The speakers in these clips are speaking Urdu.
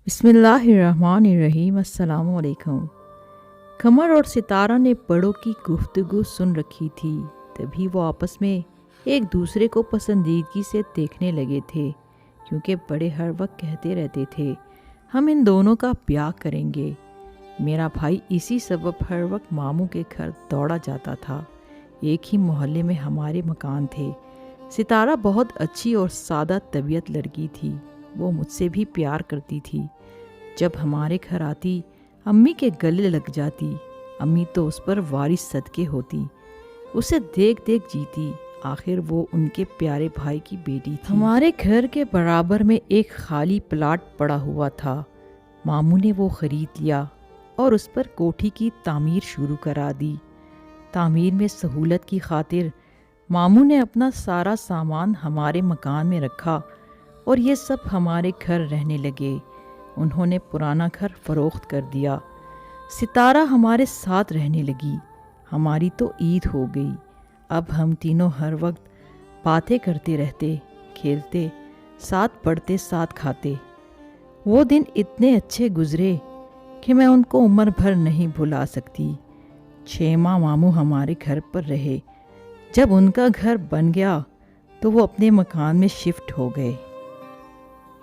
بسم اللہ الرحمن الرحیم۔ السلام علیکم۔ قمر اور ستارہ نے بڑوں کی گفتگو سن رکھی تھی، تبھی وہ آپس میں ایک دوسرے کو پسندیدگی سے دیکھنے لگے تھے، کیونکہ بڑے ہر وقت کہتے رہتے تھے ہم ان دونوں کا بیاہ کریں گے۔ میرا بھائی اسی سبب ہر وقت ماموں کے گھر دوڑا جاتا تھا۔ ایک ہی محلے میں ہمارے مکان تھے۔ ستارہ بہت اچھی اور سادہ طبیعت لڑکی تھی، وہ مجھ سے بھی پیار کرتی تھی۔ جب ہمارے گھر آتی امی کے گلے لگ جاتی، امی تو اس پر وارث صدقے ہوتی، اسے دیکھ دیکھ جیتی۔ آخر وہ ان کے پیارے بھائی کی بیٹی تھی۔ ہمارے گھر کے برابر میں ایک خالی پلاٹ پڑا ہوا تھا، ماموں نے وہ خرید لیا اور اس پر کوٹھی کی تعمیر شروع کرا دی۔ تعمیر میں سہولت کی خاطر ماموں نے اپنا سارا سامان ہمارے مکان میں رکھا اور یہ سب ہمارے گھر رہنے لگے۔ انہوں نے پرانا گھر فروخت کر دیا۔ ستارہ ہمارے ساتھ رہنے لگی۔ ہماری تو عید ہو گئی۔ اب ہم تینوں ہر وقت باتیں کرتے رہتے، کھیلتے، ساتھ پڑھتے، ساتھ کھاتے۔ وہ دن اتنے اچھے گزرے کہ میں ان کو عمر بھر نہیں بھلا سکتی۔ 6 ماہ ماموں ہمارے گھر پر رہے۔ جب ان کا گھر بن گیا تو وہ اپنے مکان میں شفٹ ہو گئے۔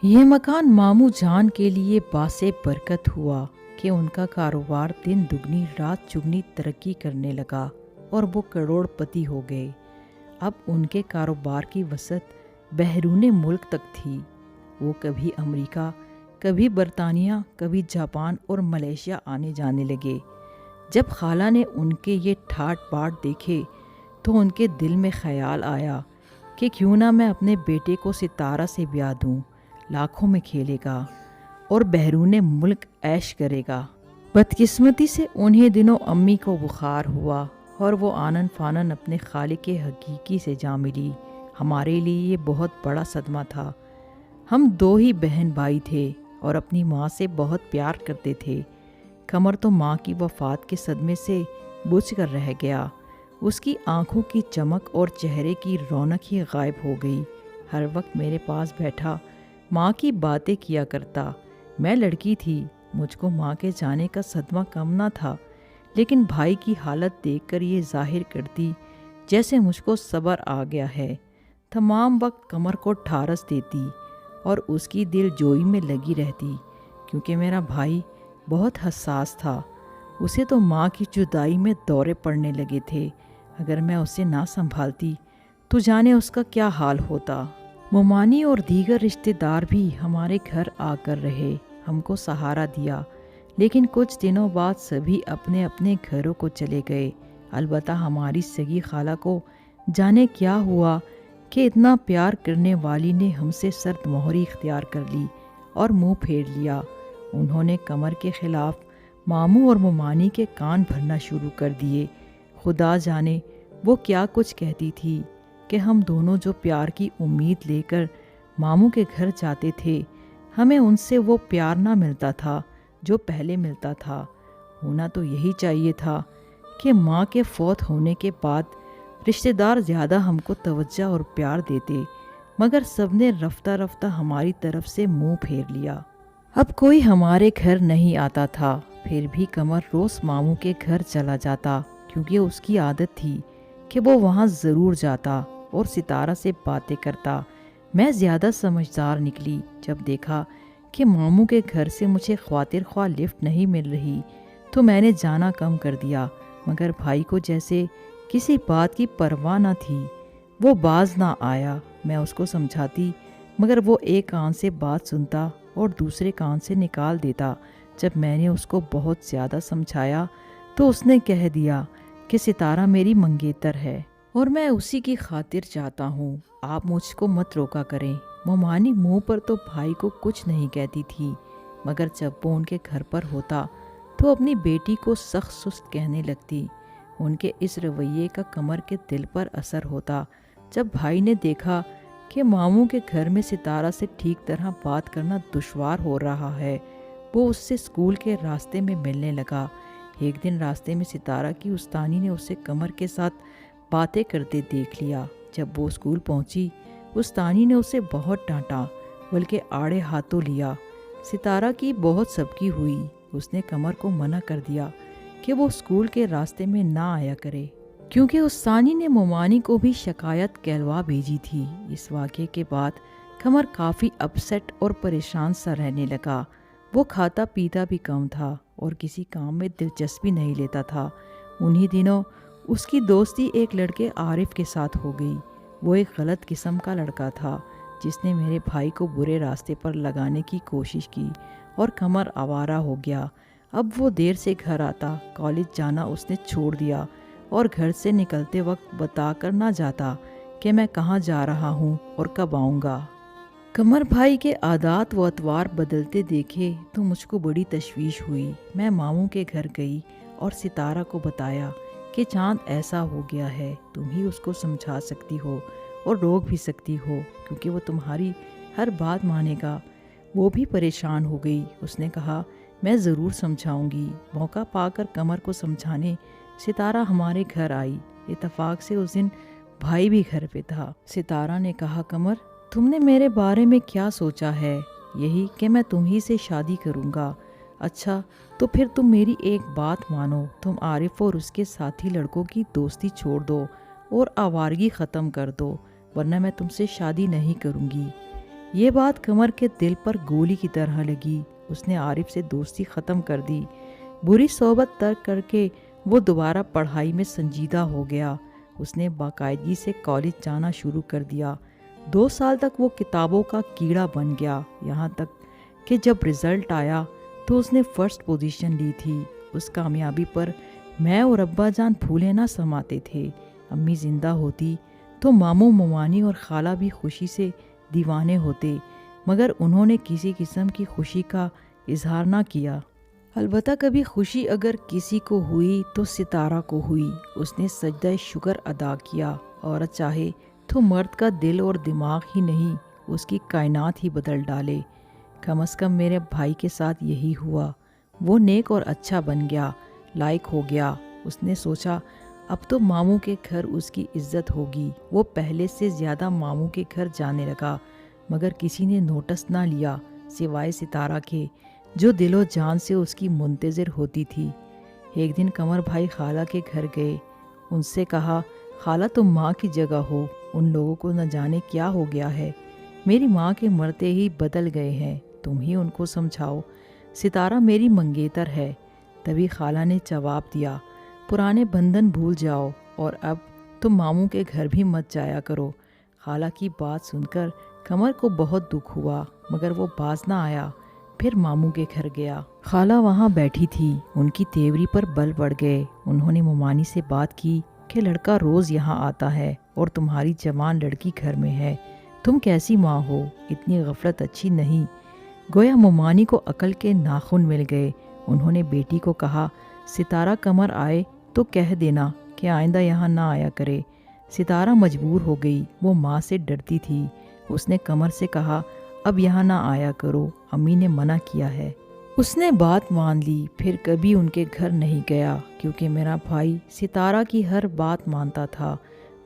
یہ مکان ماموں جان کے لیے باعث برکت ہوا کہ ان کا کاروبار دن دگنی رات چگنی ترقی کرنے لگا اور وہ کروڑ پتی ہو گئے۔ اب ان کے کاروبار کی وسعت بیرون ملک تک تھی۔ وہ کبھی امریکہ، کبھی برطانیہ، کبھی جاپان اور ملیشیا آنے جانے لگے۔ جب خالہ نے ان کے یہ ٹھاٹ باٹ دیکھے تو ان کے دل میں خیال آیا کہ کیوں نہ میں اپنے بیٹے کو ستارہ سے بیاہ دوں، لاکھوں میں کھیلے گا اور بیرون ملک عیش کرے گا۔ بدقسمتی سے انہی دنوں امی کو بخار ہوا اور وہ آنن فانن اپنے خالق حقیقی سے جا ملی۔ ہمارے لیے یہ بہت بڑا صدمہ تھا۔ ہم 2 ہی بہن بھائی تھے اور اپنی ماں سے بہت پیار کرتے تھے۔ قمر تو ماں کی وفات کے صدمے سے بجھ کر رہ گیا۔ اس کی آنکھوں کی چمک اور چہرے کی رونق ہی غائب ہو گئی۔ ہر وقت میرے پاس بیٹھا ماں کی باتیں کیا کرتا۔ میں لڑکی تھی، مجھ کو ماں کے جانے کا صدمہ کم نہ تھا، لیکن بھائی کی حالت دیکھ کر یہ ظاہر کرتی جیسے مجھ کو صبر آ گیا ہے۔ تمام وقت قمر کو ٹھارس دیتی اور اس کی دل جوئی میں لگی رہتی، کیونکہ میرا بھائی بہت حساس تھا۔ اسے تو ماں کی جدائی میں دورے پڑنے لگے تھے۔ اگر میں اسے نہ سنبھالتی تو جانے اس کا کیا حال ہوتا۔ ممانی اور دیگر رشتہ دار بھی ہمارے گھر آ کر رہے، ہم کو سہارا دیا، لیکن کچھ دنوں بعد سبھی اپنے اپنے گھروں کو چلے گئے۔ البتہ ہماری سگی خالہ کو جانے کیا ہوا کہ اتنا پیار کرنے والی نے ہم سے سرد مہری اختیار کر لی اور منہ پھیر لیا۔ انہوں نے قمر کے خلاف ماموں اور ممانی کے کان بھرنا شروع کر دیے۔ خدا جانے وہ کیا کچھ کہتی تھی کہ ہم دونوں جو پیار کی امید لے کر ماموں کے گھر جاتے تھے، ہمیں ان سے وہ پیار نہ ملتا تھا جو پہلے ملتا تھا۔ ہونا تو یہی چاہیے تھا کہ ماں کے فوت ہونے کے بعد رشتہ دار زیادہ ہم کو توجہ اور پیار دیتے، مگر سب نے رفتہ رفتہ ہماری طرف سے منہ پھیر لیا۔ اب کوئی ہمارے گھر نہیں آتا تھا، پھر بھی قمر روز ماموں کے گھر چلا جاتا، کیونکہ اس کی عادت تھی کہ وہ وہاں ضرور جاتا اور ستارہ سے باتیں کرتا۔ میں زیادہ سمجھدار نکلی جب دیکھا کہ ماموں کے گھر سے مجھے خاطر خواہ لفٹ نہیں مل رہی تو میں نے جانا کم کر دیا، مگر بھائی کو جیسے کسی بات کی پرواہ نہ تھی۔ وہ باز نہ آیا، میں اس کو سمجھاتی مگر وہ ایک کان سے بات سنتا اور دوسرے کان سے نکال دیتا۔ جب میں نے اس کو بہت زیادہ سمجھایا تو اس نے کہہ دیا کہ ستارہ میری منگیتر ہے اور میں اسی کی خاطر جاتا ہوں، آپ مجھ کو مت روکا کریں۔ ممانی منہ پر تو بھائی کو کچھ نہیں کہتی تھی، مگر جب وہ ان کے گھر پر ہوتا تو اپنی بیٹی کو سخت سست کہنے لگتی۔ ان کے اس رویے کا قمر کے دل پر اثر ہوتا۔ جب بھائی نے دیکھا کہ ماموں کے گھر میں ستارہ سے ٹھیک طرح بات کرنا دشوار ہو رہا ہے، وہ اس سے اسکول کے راستے میں ملنے لگا۔ ایک دن راستے میں ستارہ کی استانی نے اسے قمر کے ساتھ باتیں کرتے دیکھ لیا۔ جب وہ اسکول پہنچی، استانی نے اسے بہت ڈانٹا، بلکہ آڑے ہاتھوں لیا۔ ستارہ کی بہت سبکی ہوئی. اس نے قمر کو منع کر دیا کہ وہ اسکول کے راستے میں نہ آیا کرے، کیونکہ اس ثانی نے مومانی کو بھی شکایت کہلوا بھیجی تھی. اس واقعے کے بعد قمر کافی اپسیٹ اور پریشان سا رہنے لگا. وہ کھاتا پیتا بھی کم تھا اور کسی کام میں دلچسپی نہیں لیتا تھا. انہی دنوں اس کی دوستی ایک لڑکے عارف کے ساتھ ہو گئی. وہ ایک غلط قسم کا لڑکا تھا جس نے میرے بھائی کو برے راستے پر لگانے کی کوشش کی اور قمر آوارہ ہو گیا. اب وہ دیر سے گھر آتا. کالج جانا اس نے چھوڑ دیا اور گھر سے نکلتے وقت بتا کر نہ جاتا کہ میں کہاں جا رہا ہوں اور کب آؤں گا. قمر بھائی کے عادات و اطوار بدلتے دیکھے تو مجھ کو بڑی تشویش ہوئی. میں ماموں کے گھر گئی اور ستارہ کو بتایا کہ چاند ایسا ہو گیا ہے. تم ہی اس کو سمجھا سکتی ہو اور روک بھی سکتی ہو کیونکہ وہ تمہاری ہر بات مانے گا. وہ بھی پریشان ہو گئی. اس نے کہا میں ضرور سمجھاؤں گی. موقع پا کر قمر کو سمجھانے ستارہ ہمارے گھر آئی. اتفاق سے اس دن بھائی بھی گھر پہ تھا. ستارہ نے کہا قمر تم نے میرے بارے میں کیا سوچا ہے؟ یہی کہ میں تم ہی سے شادی کروں گا. اچھا تو پھر تم میری ایک بات مانو. تم عارف اور اس کے ساتھی لڑکوں کی دوستی چھوڑ دو اور آوارگی ختم کر دو ورنہ میں تم سے شادی نہیں کروں گی. یہ بات قمر کے دل پر گولی کی طرح لگی. اس نے عارف سے دوستی ختم کر دی. بری صحبت ترک کر کے وہ دوبارہ پڑھائی میں سنجیدہ ہو گیا. اس نے باقاعدگی سے کالج جانا شروع کر دیا. 2 سال تک وہ کتابوں کا کیڑا بن گیا. یہاں تک کہ جب رزلٹ آیا تو اس نے فرسٹ پوزیشن لی تھی. اس کامیابی پر میں اور ابا جان پھولے نہ سماتے تھے. امی زندہ ہوتی تو ماموں مومانی اور خالہ بھی خوشی سے دیوانے ہوتے، مگر انہوں نے کسی قسم کی خوشی کا اظہار نہ کیا. البتہ کبھی خوشی اگر کسی کو ہوئی تو ستارہ کو ہوئی. اس نے سجدہ شکر ادا کیا. عورت چاہے تو مرد کا دل اور دماغ ہی نہیں اس کی کائنات ہی بدل ڈالے. کم از کم میرے بھائی کے ساتھ یہی ہوا. وہ نیک اور اچھا بن گیا، لائق ہو گیا. اس نے سوچا اب تو ماموں کے گھر اس کی عزت ہوگی. وہ پہلے سے زیادہ ماموں کے گھر جانے لگا، مگر کسی نے نوٹس نہ لیا سوائے ستارہ کے جو دل و جان سے اس کی منتظر ہوتی تھی. ایک دن قمر بھائی خالہ کے گھر گئے. ان سے کہا خالہ تم ماں کی جگہ ہو. ان لوگوں کو نہ جانے کیا ہو گیا ہے. میری ماں کے مرتے ہی بدل گئے ہیں. تم ہی ان کو سمجھاؤ. ستارہ میری منگیتر ہے. تبھی خالہ نے جواب دیا پرانے بندھن بھول جاؤ اور اب تم ماموں کے گھر بھی مت جایا کرو. خالہ کی بات سن کر قمر کو بہت دکھ ہوا مگر وہ باز نہ آیا. پھر ماموں کے گھر گیا. خالہ وہاں بیٹھی تھی. ان کی تیوری پر بل بڑھ گئے. انہوں نے مومانی سے بات کی کہ لڑکا روز یہاں آتا ہے اور تمہاری جوان لڑکی گھر میں ہے. تم کیسی ماں ہو؟ اتنی غفلت اچھی نہیں. گویا مومانی کو عقل کے ناخن مل گئے. انہوں نے بیٹی کو کہا ستارہ قمر آئے تو کہہ دینا کہ آئندہ یہاں نہ آیا کرے. ستارہ مجبور ہو گئی. وہ ماں سے ڈرتی تھی. اس نے قمر سے کہا اب یہاں نہ آیا کرو، امی نے منع کیا ہے. اس نے بات مان لی. پھر کبھی ان کے گھر نہیں گیا کیونکہ میرا بھائی ستارہ کی ہر بات مانتا تھا.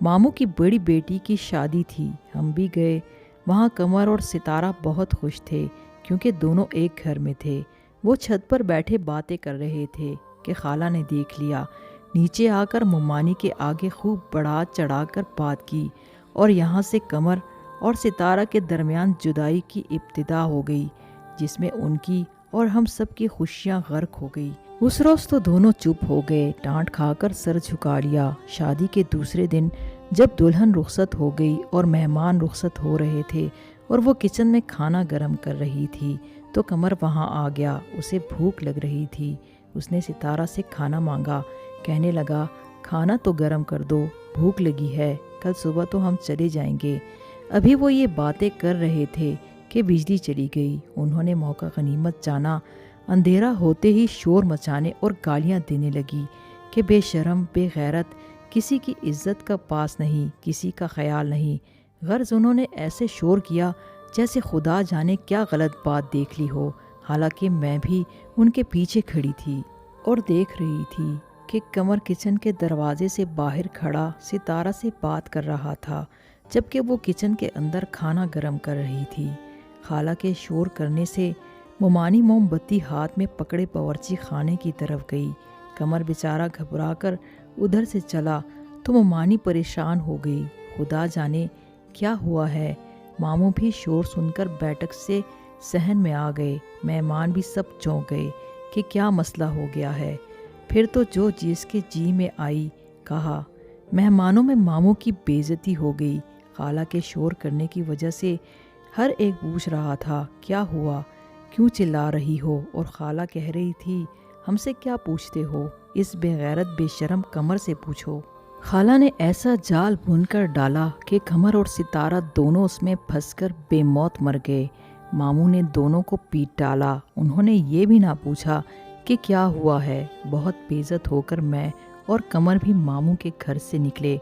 ماموں کی بڑی بیٹی کی شادی تھی. ہم بھی گئے. وہاں قمر اور ستارہ بہت خوش تھے کیونکہ دونوں ایک گھر میں تھے. وہ چھت پر بیٹھے باتیں کر رہے تھے کہ خالہ نے دیکھ لیا. نیچے آ کر مومانی کے آگے خوب بڑھا چڑھا کر بات کی اور یہاں سے قمر اور ستارہ کے درمیان جدائی کی ابتدا ہو گئی جس میں ان کی اور ہم سب کی خوشیاں غرق ہو گئی. اس روز تو دونوں چپ ہو گئے. ڈانٹ کھا کر سر جھکا لیا. شادی کے دوسرے دن جب دلہن رخصت ہو گئی اور مہمان رخصت ہو رہے تھے اور وہ کچن میں کھانا گرم کر رہی تھی تو قمر وہاں آ گیا. اسے بھوک لگ رہی تھی. اس نے ستارہ سے کھانا مانگا. کہنے لگا کھانا تو گرم کر دو، بھوک لگی ہے، کل صبح تو ہم چلے جائیں گے. ابھی وہ یہ باتیں کر رہے تھے کہ بجلی چلی گئی. انہوں نے موقع غنیمت جانا اندھیرا ہوتے ہی شور مچانے اور گالیاں دینے لگی کہ بے شرم، بے غیرت، کسی کی عزت کا پاس نہیں، کسی کا خیال نہیں. غرض انہوں نے ایسے شور کیا جیسے خدا جانے کیا غلط بات دیکھ لی ہو. حالانکہ میں بھی ان کے پیچھے کھڑی تھی اور دیکھ رہی تھی کہ قمر کچن کے دروازے سے باہر کھڑا ستارہ سے بات کر رہا تھا جبکہ وہ کچن کے اندر کھانا گرم کر رہی تھی. خالہ کے شور کرنے سے مومانی موم بتی ہاتھ میں پکڑے باورچی خانے کی طرف گئی۔ قمر بیچارہ گھبرا کر ادھر سے چلا تو مومانی پریشان ہو گئی، خدا جانے کیا ہوا ہے۔ ماموں بھی شور سن کر بیٹھک سے صحن میں آ گئے، مہمان بھی سب چونک گئے کہ کیا مسئلہ ہو گیا ہے۔ پھر تو جو جس کے جی میں آئی کہا۔ مہمانوں میں ماموں کی بے عزتی ہو گئی۔ خالہ کے شور کرنے کی وجہ سے ہر ایک پوچھ رہا تھا کیا ہوا، کیوں چلا رہی ہو، اور خالہ کہہ رہی تھی ہم سے کیا پوچھتے ہو، اس بے غیرت بے شرم قمر سے پوچھو۔ خالہ نے ایسا جال بن کر ڈالا کہ قمر اور ستارہ دونوں اس میں پھنس کر بے موت مر گئے۔ ماموں نے دونوں کو پیٹ ڈالا، انہوں نے یہ بھی نہ پوچھا کہ کیا ہوا ہے۔ بہت بے عزت ہو کر میں اور قمر بھی ماموں کے گھر سے نکلے۔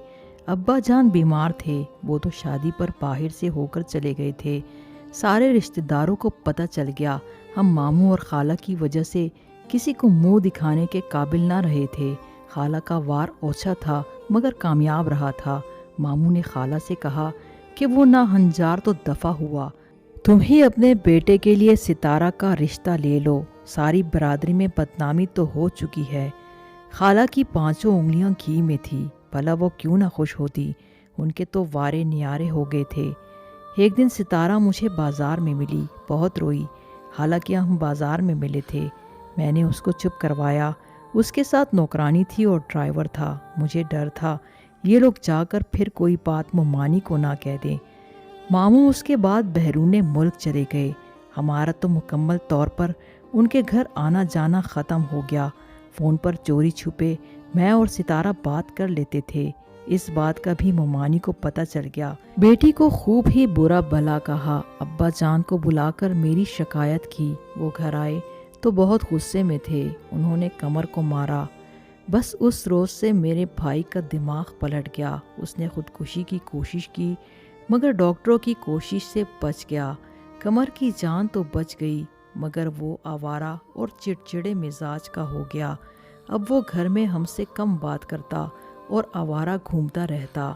ابا جان بیمار تھے، وہ تو شادی پر باہر سے ہو کر چلے گئے تھے۔ سارے رشتہ داروں کو پتہ چل گیا ہم ماموں اور خالہ کی وجہ سے کسی کو منہ دکھانے کے قابل نہ رہے تھے۔ خالہ کا وار اوچھا تھا مگر کامیاب رہا تھا۔ ماموں نے خالہ سے کہا کہ وہ نہ ہنجار تو دفع ہوا، تم ہی اپنے بیٹے کے لیے ستارہ کا رشتہ لے لو، ساری برادری میں بدنامی تو ہو چکی ہے۔ خالہ کی پانچوں انگلیاں گھی میں تھی، بھلا وہ کیوں نہ خوش ہوتی، ان کے تو وارے نیارے ہو گئے تھے۔ ایک دن ستارہ مجھے بازار میں ملی، بہت روئی، حالانکہ ہم بازار میں ملے تھے۔ میں نے اس کو چپ کروایا، اس کے ساتھ نوکرانی تھی اور ڈرائیور تھا۔ مجھے ڈر تھا یہ لوگ جا کر پھر کوئی بات مومانی کو نہ کہہ دیں۔ ماموں اس کے بعد بیرون ملک چلے گئے، ہمارا تو مکمل طور پر ان کے گھر آنا جانا ختم ہو گیا۔ فون پر چوری چھپے میں اور ستارہ بات کر لیتے تھے۔ اس بات کا بھی مومانی کو پتہ چل گیا۔ بیٹی کو خوب ہی برا بھلا کہا، ابا جان کو بلا کر میری شکایت کی۔ وہ گھر آئے تو بہت غصے میں تھے، انہوں نے قمر کو مارا۔ بس اس روز سے میرے بھائی کا دماغ پلٹ گیا، اس نے خودکشی کی کوشش کی مگر ڈاکٹروں کی کوشش سے بچ گیا۔ قمر کی جان تو بچ گئی مگر وہ آوارہ اور چڑچڑے مزاج کا ہو گیا۔ اب وہ گھر میں ہم سے کم بات کرتا اور آوارہ گھومتا رہتا۔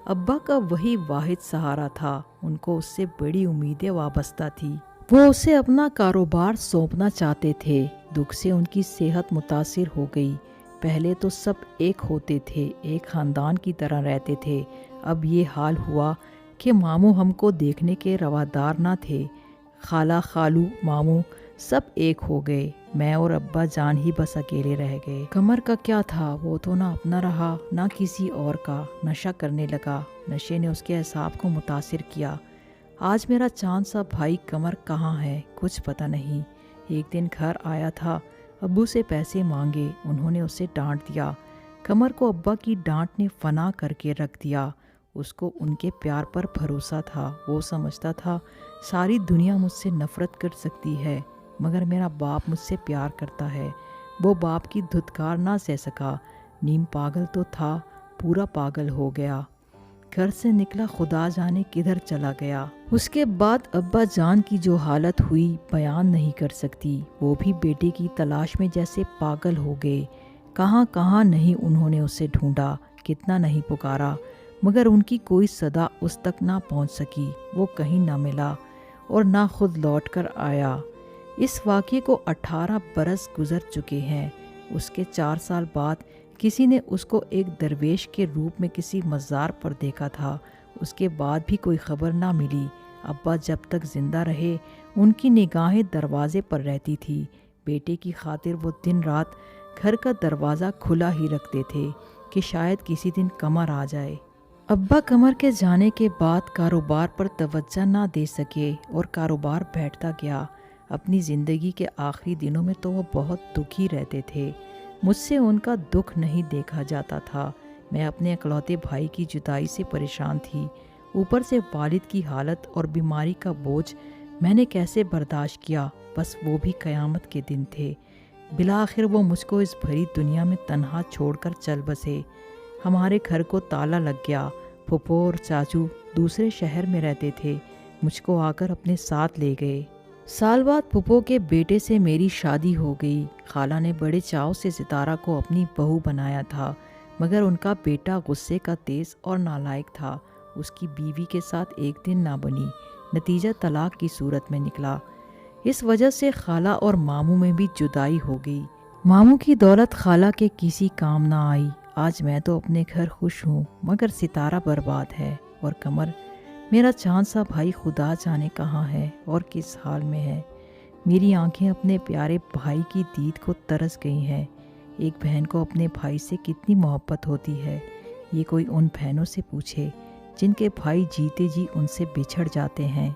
ابا کا وہی واحد سہارا تھا، ان کو اس سے بڑی امیدیں وابستہ تھی۔ وہ اسے اپنا کاروبار سونپنا چاہتے تھے۔ دکھ سے ان کی صحت متاثر ہو گئی۔ پہلے تو سب ایک ہوتے تھے، ایک خاندان کی طرح رہتے تھے، اب یہ حال ہوا کہ ماموں ہم کو دیکھنے کے روادار نہ تھے۔ خالہ، خالو، ماموں سب ایک ہو گئے، میں اور ابا جان ہی بس اکیلے رہ گئے۔ قمر کا کیا تھا، وہ تو نہ اپنا رہا نہ کسی اور کا، نشہ کرنے لگا، نشے نے اس کے اعصاب کو متاثر کیا۔ آج میرا چاند سا بھائی قمر کہاں ہے، کچھ پتہ نہیں۔ ایک دن گھر آیا تھا، ابو سے پیسے مانگے، انہوں نے اسے ڈانٹ دیا۔ قمر کو ابا کی ڈانٹ نے فنا کر کے رکھ دیا۔ اس کو ان کے پیار پر بھروسہ تھا، وہ سمجھتا تھا ساری دنیا مجھ سے نفرت کر سکتی ہے مگر میرا باپ مجھ سے پیار کرتا ہے۔ وہ باپ کی دھتکار نہ سہ سکا، نیم پاگل تو تھا، پورا پاگل ہو گیا۔ گھر سے نکلا خدا جانے کدھر چلا گیا۔ اس کے بعد ابا جان کی جو حالت ہوئی بیان نہیں کر سکتی، وہ بھی بیٹے کی تلاش میں جیسے پاگل ہو گئے۔ کہاں کہاں نہیں انہوں نے اسے ڈھونڈا، کتنا نہیں پکارا مگر ان کی کوئی صدا اس تک نہ پہنچ سکی۔ وہ کہیں نہ ملا اور نہ خود لوٹ کر آیا۔ اس واقعے کو 18 برس گزر چکے ہیں۔ اس کے 4 سال بعد کسی نے اس کو ایک درویش کے روپ میں کسی مزار پر دیکھا تھا، اس کے بعد بھی کوئی خبر نہ ملی۔ ابا جب تک زندہ رہے ان کی نگاہیں دروازے پر رہتی تھی، بیٹے کی خاطر وہ دن رات گھر کا دروازہ کھلا ہی رکھتے تھے کہ شاید کسی دن قمر آ جائے۔ ابا قمر کے جانے کے بعد کاروبار پر توجہ نہ دے سکے اور کاروبار بیٹھتا گیا۔ اپنی زندگی کے آخری دنوں میں تو وہ بہت دکھی رہتے تھے، مجھ سے ان کا دکھ نہیں دیکھا جاتا تھا۔ میں اپنے اکلوتے بھائی کی جدائی سے پریشان تھی، اوپر سے والد کی حالت اور بیماری کا بوجھ میں نے کیسے برداشت کیا، بس وہ بھی قیامت کے دن تھے۔ بالآخر وہ مجھ کو اس بھری دنیا میں تنہا چھوڑ کر چل بسے۔ ہمارے گھر کو تالا لگ گیا، پھپھو اور چاچو دوسرے شہر میں رہتے تھے، مجھ کو آ کر اپنے ساتھ لے گئے۔ سال بعد پھپھو کے بیٹے سے میری شادی ہو گئی۔ خالہ نے بڑے چاؤ سے ستارہ کو اپنی بہو بنایا تھا مگر ان کا بیٹا غصے کا تیز اور نالائق تھا، اس کی بیوی کے ساتھ ایک دن نہ بنی، نتیجہ طلاق کی صورت میں نکلا۔ اس وجہ سے خالہ اور ماموں میں بھی جدائی ہو گئی۔ ماموں کی دولت خالہ کے کسی کام نہ آئی۔ آج میں تو اپنے گھر خوش ہوں مگر ستارہ برباد ہے، اور قمر میرا چاند سا بھائی خدا جانے کہاں ہے اور کس حال میں ہے۔ میری آنکھیں اپنے پیارے بھائی کی دید کو ترس گئی ہیں۔ ایک بہن کو اپنے بھائی سے کتنی محبت ہوتی ہے، یہ کوئی ان بہنوں سے پوچھے جن کے بھائی جیتے جی ان سے بچھڑ جاتے ہیں۔